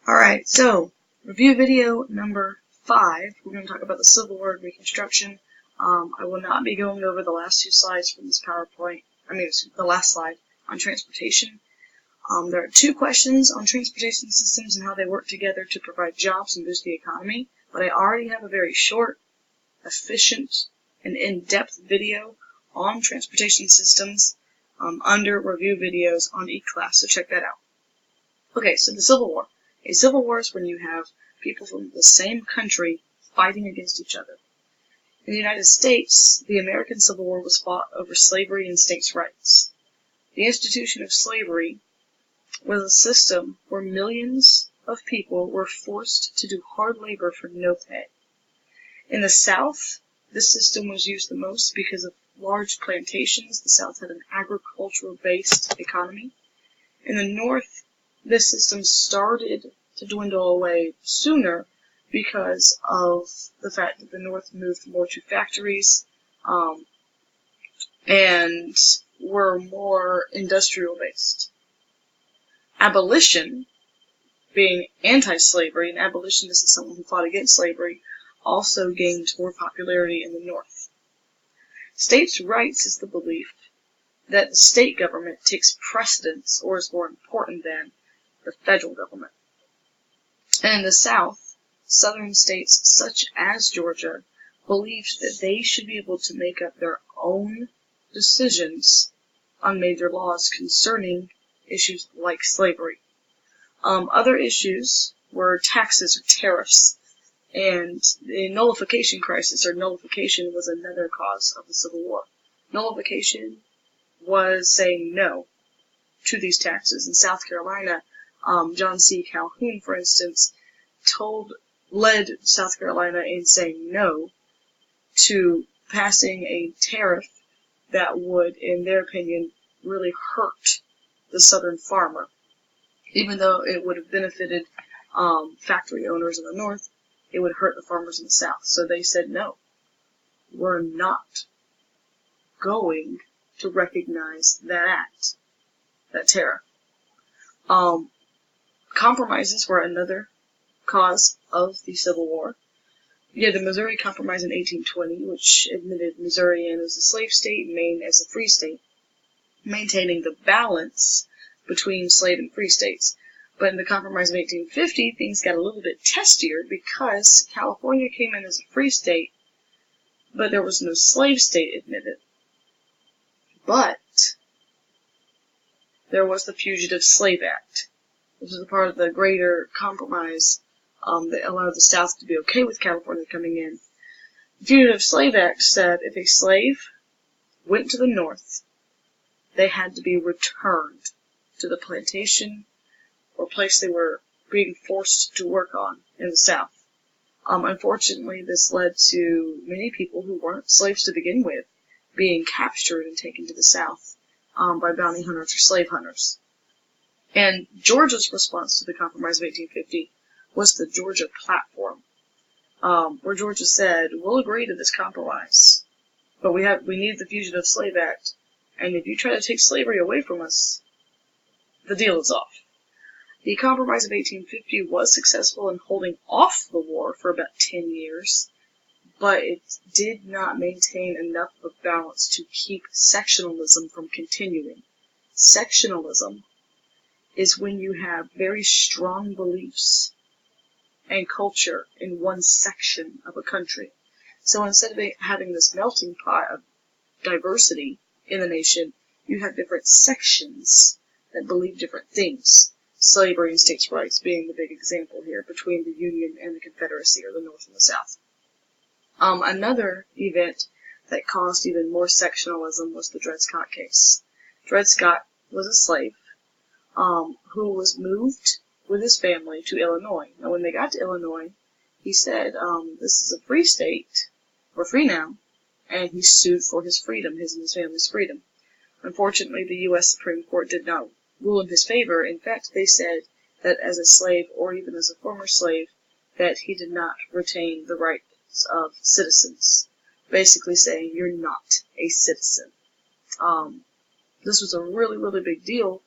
Alright, so review video number 5. We're going to talk about the Civil War and Reconstruction. I will not be going over the last 2 slides from this PowerPoint. The last slide on transportation. There are 2 questions on transportation systems and how they work together to provide jobs and boost the economy. But I already have a very short, efficient, and in-depth video on transportation systems under review videos on eClass, so check that out. Okay, so the Civil War. A civil war is when you have people from the same country fighting against each other. In the United States, the American Civil War was fought over slavery and states' rights. The institution of slavery was a system where millions of people were forced to do hard labor for no pay. In the South, this system was used the most because of large plantations. The South had an agricultural-based economy. In the North, this system started to dwindle away sooner because of the fact that the North moved more to factories and were more industrial-based. Abolition, being anti-slavery, and abolitionists is someone who fought against slavery, also gained more popularity in the North. States' rights is the belief that the state government takes precedence or is more important than the federal government. And in the South, southern states such as Georgia believed that they should be able to make up their own decisions on major laws concerning issues like slavery. Other issues were taxes or tariffs, and the nullification crisis or nullification was another cause of the Civil War. Nullification was saying no to these taxes. In South Carolina, John C. Calhoun, for instance, led South Carolina in saying no to passing a tariff that would, in their opinion, really hurt the southern farmer. Even though it would have benefited factory owners in the North, it would hurt the farmers in the South. So they said, no, we're not going to recognize that act, that tariff. Compromises were another cause of the Civil War. You had the Missouri Compromise in 1820, which admitted Missouri as a slave state and Maine as a free state, maintaining the balance between slave and free states. But in the Compromise of 1850, things got a little bit testier because California came in as a free state, but there was no slave state admitted. But there was the Fugitive Slave Act. This was a part of the greater compromise that allowed the South to be okay with California coming in. The Fugitive Slave Act said if a slave went to the North, they had to be returned to the plantation or place they were being forced to work on in the South. Unfortunately, this led to many people who weren't slaves to begin with being captured and taken to the South by bounty hunters or slave hunters. And Georgia's response to the Compromise of 1850 was the Georgia Platform, where Georgia said, we'll agree to this compromise, but we need the Fugitive Slave Act, and if you try to take slavery away from us, the deal is off. The Compromise of 1850 was successful in holding off the war for about 10 years, but it did not maintain enough of a balance to keep sectionalism from continuing. Sectionalism is when you have very strong beliefs and culture in one section of a country. So instead of having this melting pot of diversity in the nation, you have different sections that believe different things. Slavery and states' rights being the big example here between the Union and the Confederacy, or the North and the South. Another event that caused even more sectionalism was the Dred Scott case. Dred Scott was a slave who was moved with his family to Illinois. Now, when they got to Illinois, he said, this is a free state, we're free now, and he sued for his freedom, his and his family's freedom. Unfortunately, the U.S. Supreme Court did not rule in his favor. In fact, they said that as a slave, or even as a former slave, that he did not retain the rights of citizens, basically saying, you're not a citizen. This was a really, really big deal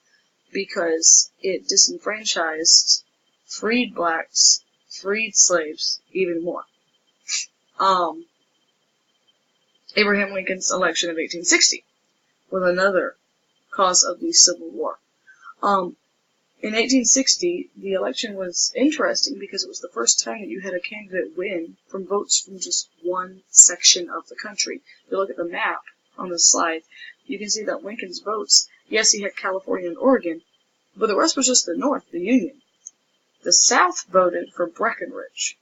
because it disenfranchised freed blacks, freed slaves even more. Abraham Lincoln's election of 1860 was another cause of the Civil War. In 1860, the election was interesting because it was the first time that you had a candidate win from votes from just one section of the country. If you look at the map on the slide, you can see that Lincoln's votes, yes, he had California and Oregon, but the rest was just the North, the Union. The South voted for Breckinridge.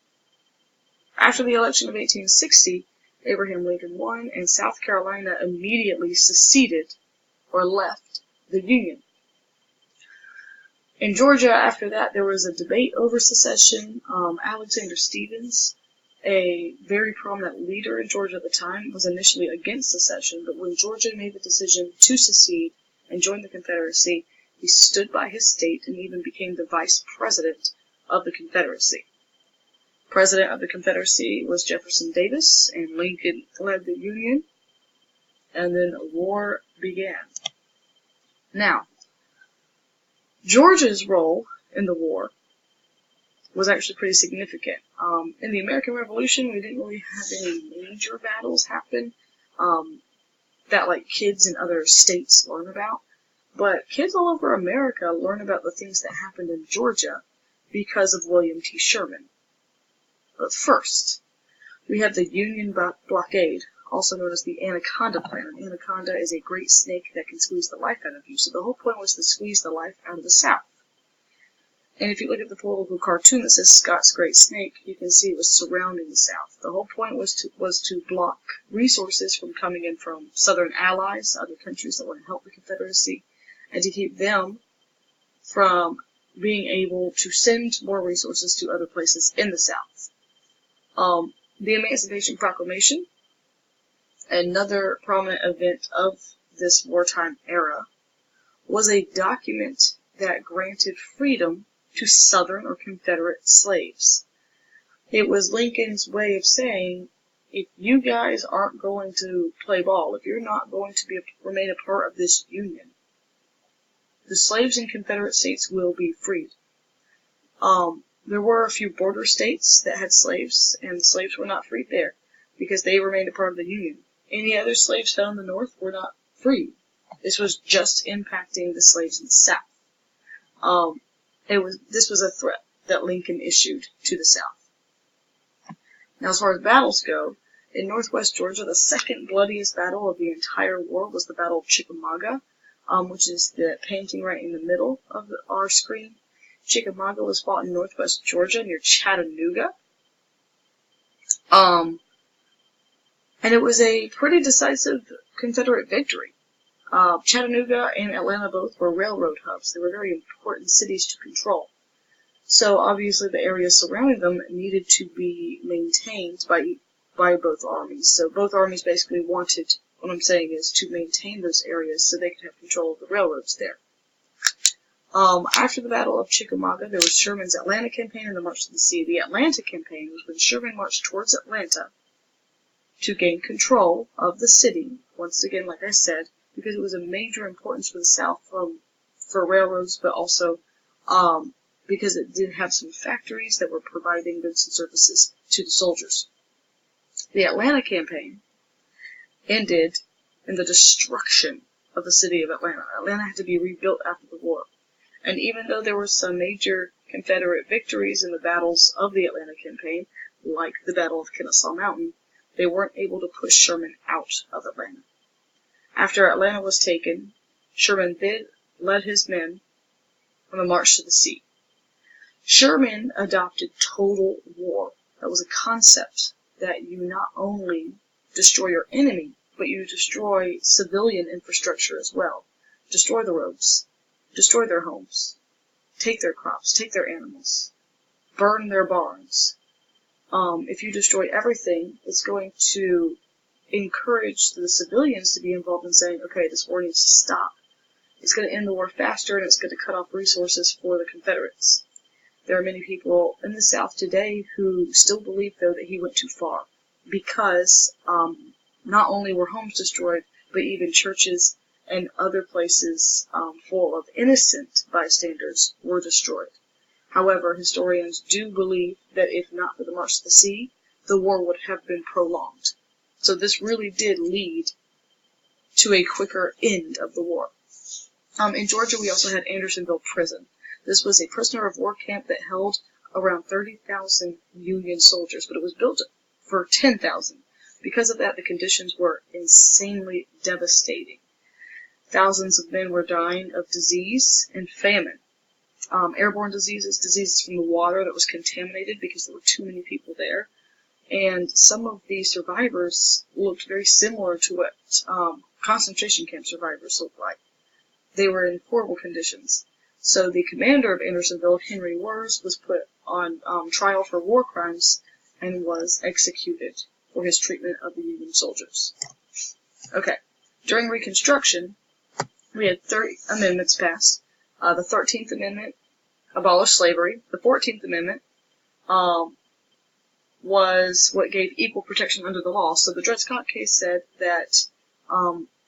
After the election of 1860, Abraham Lincoln won, and South Carolina immediately seceded or left the Union. In Georgia, after that, there was a debate over secession. Alexander Stephens, a very prominent leader in Georgia at the time, was initially against secession, but when Georgia made the decision to secede and join the Confederacy, he stood by his state and even became the vice president of the Confederacy. President of the Confederacy was Jefferson Davis, and Lincoln led the Union, and then a war began. Now, Georgia's role in the war was actually pretty significant. In the American Revolution, we didn't really have any major battles happen that like kids in other states learn about. But kids all over America learn about the things that happened in Georgia because of William T. Sherman. But first, we have the Union blockade, also known as the Anaconda Plan. An anaconda is a great snake that can squeeze the life out of you. So the whole point was to squeeze the life out of the South. And if you look at the political cartoon that says Scott's Great Snake, you can see it was surrounding the South. The whole point was to block resources from coming in from Southern allies, other countries that want to help the Confederacy, and to keep them from being able to send more resources to other places in the South. The Emancipation Proclamation, another prominent event of this wartime era, was a document that granted freedom to Southern or Confederate slaves. It was Lincoln's way of saying, if you guys aren't going to play ball, if you're not going to remain a part of this union, the slaves in Confederate states will be freed. There were a few border states that had slaves, and the slaves were not freed there because they remained a part of the Union. Any other slaves found in the North were not freed. This was just impacting the slaves in the South. This was a threat that Lincoln issued to the South. Now, as far as battles go, in Northwest Georgia, the second bloodiest battle of the entire war was the Battle of Chickamauga, which is the painting right in the middle of our screen. Chickamauga was fought in Northwest Georgia near Chattanooga. And it was a pretty decisive Confederate victory. Chattanooga and Atlanta both were railroad hubs. They were very important cities to control. So obviously the areas surrounding them needed to be maintained by both armies. So both armies basically wanted, what I'm saying is, to maintain those areas so they could have control of the railroads there. After the Battle of Chickamauga, there was Sherman's Atlanta campaign and the March to the Sea. The Atlanta campaign was when Sherman marched towards Atlanta to gain control of the city, once again, like I said, because it was of major importance for the South for railroads, but also because it did have some factories that were providing goods and services to the soldiers. The Atlanta campaign ended in the destruction of the city of Atlanta. Atlanta had to be rebuilt after the war. And even though there were some major Confederate victories in the battles of the Atlanta campaign, like the Battle of Kennesaw Mountain, they weren't able to push Sherman out of Atlanta. After Atlanta was taken, Sherman then led his men on the march to the sea. Sherman adopted total war. That was a concept that you not only destroy your enemy, but you destroy civilian infrastructure as well. Destroy the roads. Destroy their homes. Take their crops. Take their animals. Burn their barns. If you destroy everything, it's going to encourage the civilians to be involved in saying, okay, this war needs to stop. It's going to end the war faster, and it's going to cut off resources for the Confederates. There are many people in the South today who still believe, though, that he went too far, because not only were homes destroyed, but even churches and other places full of innocent bystanders were destroyed. However, historians do believe that if not for the March to the Sea, the war would have been prolonged. So this really did lead to a quicker end of the war. In Georgia, we also had Andersonville Prison. This was a prisoner of war camp that held around 30,000 Union soldiers, but it was built for 10,000. Because of that, the conditions were insanely devastating. Thousands of men were dying of disease and famine. Airborne diseases from the water that was contaminated because there were too many people there. And some of the survivors looked very similar to what concentration camp survivors looked like. They were in horrible conditions. So the commander of Andersonville, Henry Wurz, was put on trial for war crimes and was executed for his treatment of the Union soldiers. Okay. During Reconstruction, we had 30 amendments passed. The 13th Amendment abolished slavery. The 14th Amendment was what gave equal protection under the law. So the Dred Scott case said that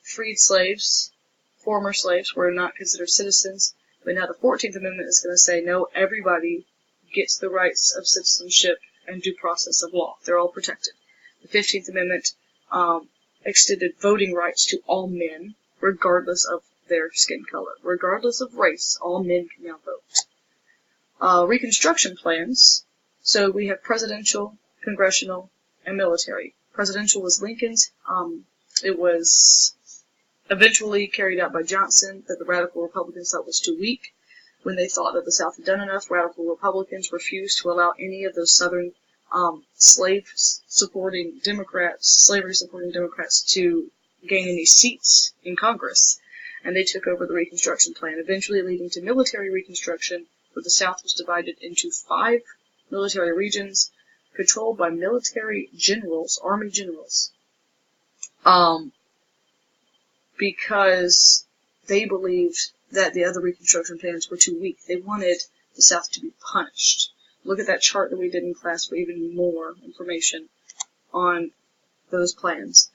freed slaves, former slaves, were not considered citizens. But now the 14th Amendment is going to say, no, everybody gets the rights of citizenship and due process of law. They're all protected. The 15th Amendment extended voting rights to all men, regardless of their skin color. Regardless of race, all men can now vote. Reconstruction plans. So we have presidential, congressional, and military. Presidential was Lincoln's. It was eventually carried out by Johnson, that the radical Republicans thought was too weak. When they thought that the South had done enough, radical Republicans refused to allow any of those Southern slavery-supporting Democrats to gain any seats in Congress. And they took over the Reconstruction plan, eventually leading to military Reconstruction, where the South was divided into 5 military regions controlled by military generals, army generals. Because they believed that the other Reconstruction plans were too weak. They wanted the South to be punished. Look at that chart that we did in class for even more information on those plans.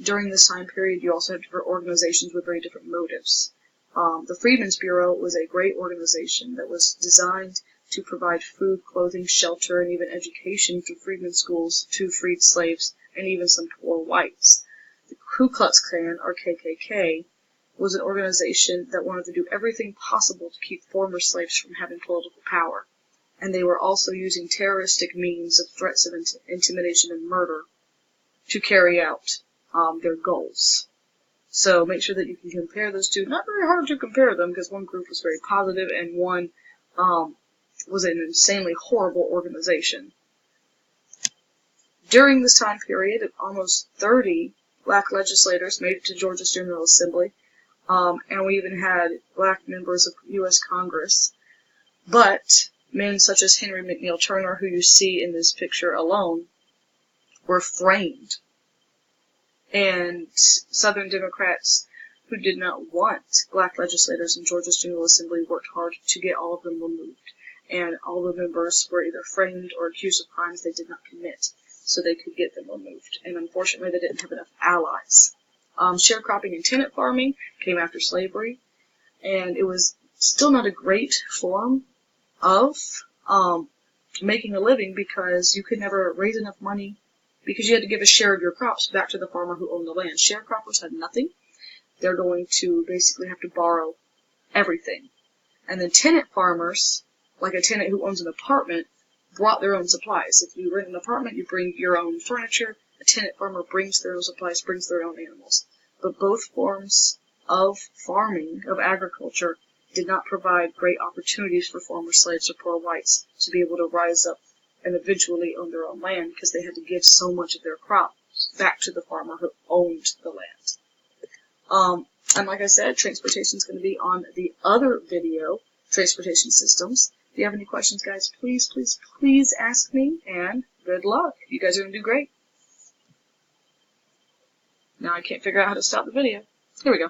During this time period, you also had different organizations with very different motives. The Freedmen's Bureau was a great organization that was designed to provide food, clothing, shelter, and even education through freedmen's schools to freed slaves and even some poor whites. The Ku Klux Klan, or KKK, was an organization that wanted to do everything possible to keep former slaves from having political power. And they were also using terroristic means of threats of intimidation and murder to carry out their goals. So make sure that you can compare those two. Not very hard to compare them because one group was very positive and one was an insanely horrible organization. During this time period, almost 30 black legislators made it to Georgia's General Assembly, and we even had black members of U.S. Congress. But men such as Henry McNeil Turner, who you see in this picture alone, were framed. And Southern Democrats who did not want black legislators in Georgia's General Assembly worked hard to get all of them removed. And all the members were either framed or accused of crimes they did not commit, so they could get them removed. And unfortunately, they didn't have enough allies. Sharecropping and tenant farming came after slavery, and it was still not a great form of making a living because you could never raise enough money because you had to give a share of your crops back to the farmer who owned the land. Sharecroppers had nothing. They're going to basically have to borrow everything. And then tenant farmers, like a tenant who owns an apartment, brought their own supplies. If you rent an apartment, you bring your own furniture. A tenant farmer brings their own supplies, brings their own animals. But both forms of farming, of agriculture, did not provide great opportunities for former slaves or poor whites to be able to rise up and eventually own their own land because they had to give so much of their crops back to the farmer who owned the land. And like I said, transportation is going to be on the other video, transportation systems. If you have any questions, guys, please, please, please ask me, and good luck. You guys are going to do great. Now I can't figure out how to stop the video. Here we go.